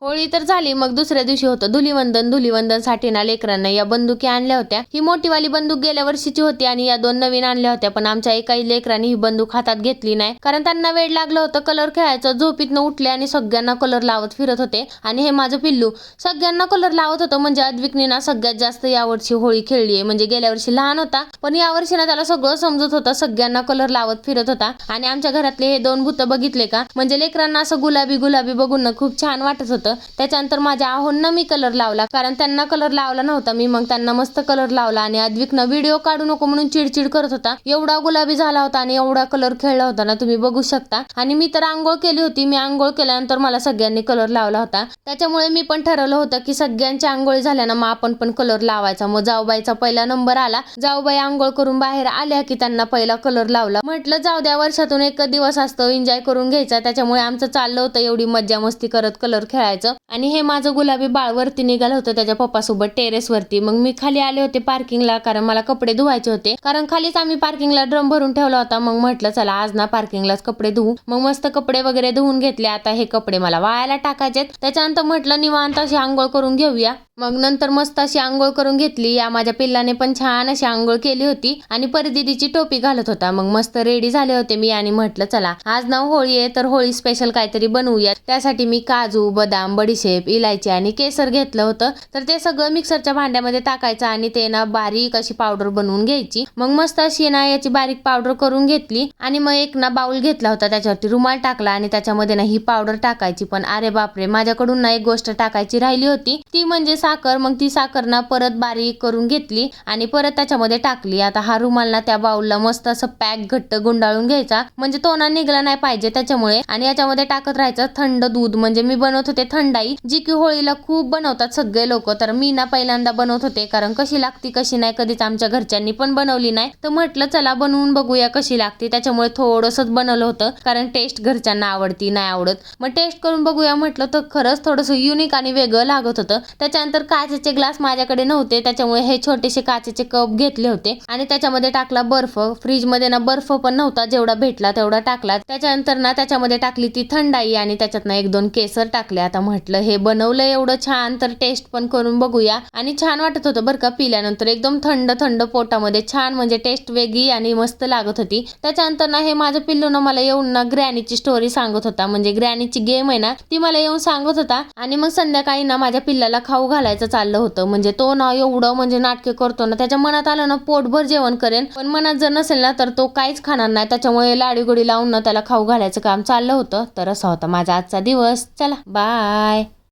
होळी तर झाली, मग दुसऱ्या दिवशी होतं धुलिवंदन. धुलिवंदनसाठी ना लेकरांना या बंदुकी आणल्या होत्या. ही मोठीवाली बंदूक गेल्या वर्षीची होती आणि या 2 नवीन आणल्या होत्या. पण आमच्या एकाही लेकरांनी ही बंदूक हातात घेतली नाही, कारण त्यांना वेड लागलं होतं कलर खेळायचं. झोपीतनं उठले आणि सगळ्यांना कलर लावत फिरत होते. आणि हे माझं पिल्लू सगळ्यांना कलर लावत होतं. म्हणजे अद्विकने ना सगळ्यात जास्त यावर्षी होळी खेळली आहे. म्हणजे गेल्या वर्षी लहान होता, पण यावर्षी ना त्याला सगळं समजत होतं. सगळ्यांना कलर लावत फिरत होता. आणि आमच्या घरातले हे 2 भूत बघितले का, म्हणजे लेकरांना असं गुलाबी गुलाबी बघून ना खूप छान वाटत होतं. त्याच्यानंतर माझ्या आहोंना मी कलर लावला, कारण त्यांना कलर लावला नव्हता मी. मग त्यांना मस्त कलर लावला आणि अद्विकनं व्हिडिओ काढू नको म्हणून चिडचिड करत होता. एवढा गुलाबी झाला होता आणि एवढा कलर खेळला होता ना, तुम्ही बघू शकता. आणि मी तर आंघोळ केली होती. मी आंघोळ केल्यानंतर मला सगळ्यांनी कलर लावला होता. त्याच्यामुळे मी पण ठरवलं होतं की सगळ्यांच्या आंघोळी झाल्या ना, मग आपण पण कलर लावायचा. मग जाऊबाईचा पहिला नंबर आला. जाऊबाई आंघोळ करून बाहेर आल्या की त्यांना पहिला कलर लावला. म्हटलं जाऊ द्या, वर्षातून एक दिवस असतो, एन्जॉय करून घ्यायचा. त्याच्यामुळे आमचं चाललं होतं एवढी मज्जा मस्ती करत कलर खेळायचं. आणि हे माझं गुलाबी बाळ वरती निघालं होतं त्याच्या पप्पासोबत टेरेस वरती. मग मी खाली आले होते पार्किंगला, कारण मला कपडे धुवायचे होते. कारण खालीच आम्ही पार्किंगला ड्रम भरून ठेवला होता. मग म्हटलं चला आज ना पार्किंगलाच कपडे धुवू. मग मस्त कपडे वगैरे धुवून घेतले. आता हे कपडे मला वाळायला टाकायचेत. त्याच्यानंतर म्हटलं निवांत अशी आंघोळ करून घेऊया. मग नंतर मस्त अशी आंघोळ करून घेतली. या माझ्या पिल्लाने पण छान अशी आंघोळ केली होती आणि परदीदीची टोपी घालत होता. मग मस्त रेडी झाले होते मी आणि म्हटलं चला आज ना होळी आहे, तर होळी स्पेशल काहीतरी बनवूया. त्यासाठी मी काजू, बदाम, बडीशेप, इलायची आणि केसर घेतलं होतं. तर ते सगळं मिक्सरच्या भांड्यामध्ये टाकायचं आणि ते ना बारीक अशी पावडर बनवून घ्यायची. मग मस्त अशी ना याची बारीक पावडर करून घेतली आणि मग एक ना बाउल घेतला होता, त्याच्यावरती रुमाल टाकला आणि त्याच्यामध्ये ना ही पावडर टाकायची. पण अरे बापरे, माझ्याकडून ना एक गोष्ट टाकायची राहिली होती, ती म्हणजे साखर. मग ती साखर ना परत बारीक करून घेतली आणि परत त्याच्यामध्ये टाकली. आता हा रुमाल ना त्या बाउलला मस्त असं पॅक घट्ट गुंडाळून घ्यायचा, म्हणजे तो ना निघला नाही पाहिजे त्याच्यामुळे. आणि याच्यामध्ये टाकत राहायचं थंड दूध. म्हणजे मी बनवत होते थंडाई, जी की होळीला खूप बनवतात सगळे लोक. तर मी ना पहिल्यांदा बनवत होते, कारण कशी लागती कशी नाही कधीच आमच्या घरच्यांनी पण बनवली नाही. तर म्हटलं चला बनवून बघूया कशी लागते. त्याच्यामुळे थोडंसंच बनवलं होतं, कारण टेस्ट घरच्यांना आवडती नाही आवडत. मग टेस्ट करून बघूया म्हटलं, तर खरंच थोडंसं युनिक आणि वेगळं लागत होतं. त्याच्यानंतर काचेचे ग्लास माझ्याकडे नव्हते, त्याच्यामुळे हे छोटेसे काचेचे कप घेतले होते आणि त्याच्यामध्ये टाकला बर्फ. फ्रीजमध्ये ना बर्फ पण नव्हता, जेवढा भेटला तेवढा टाकला. त्याच्यानंतर ना त्याच्यामध्ये टाकली ती थंडाई आणि त्याच्यात ना 1-2 केसर टाकले. आता म्हटलं हे बनवलं एवढं छान, तर टेस्ट पण करून बघूया. आणि छान वाटत होतं बरं का पिल्यानंतर, एकदम थंड थंड पोटामध्ये छान, म्हणजे टेस्ट वेगळी आणि मस्त लागत होती. त्याच्यानंतर ना हे माझं पिल्लू ना मला येऊन ना ग्रॅनीची स्टोरी सांगत होता. म्हणजे ग्रॅनीची गेम आहे ना, ती मला येऊन सांगत होता. आणि मग संध्याकाळी ना माझ्या पिल्लाला खाऊ घालायचं चाललं होतं. म्हणजे तो ना एवढं म्हणजे नाटके करतो ना, त्याच्या मनात आलं ना पोटभर जेवण करेन, पण मनात जर नसेल ना तर तो काहीच खाणार नाही. त्याच्यामुळे लाडीगोडी लावून ना त्याला खाऊ घालायचं काम चाललं होतं. तर असा होता माझा आजचा दिवस. चला बाय.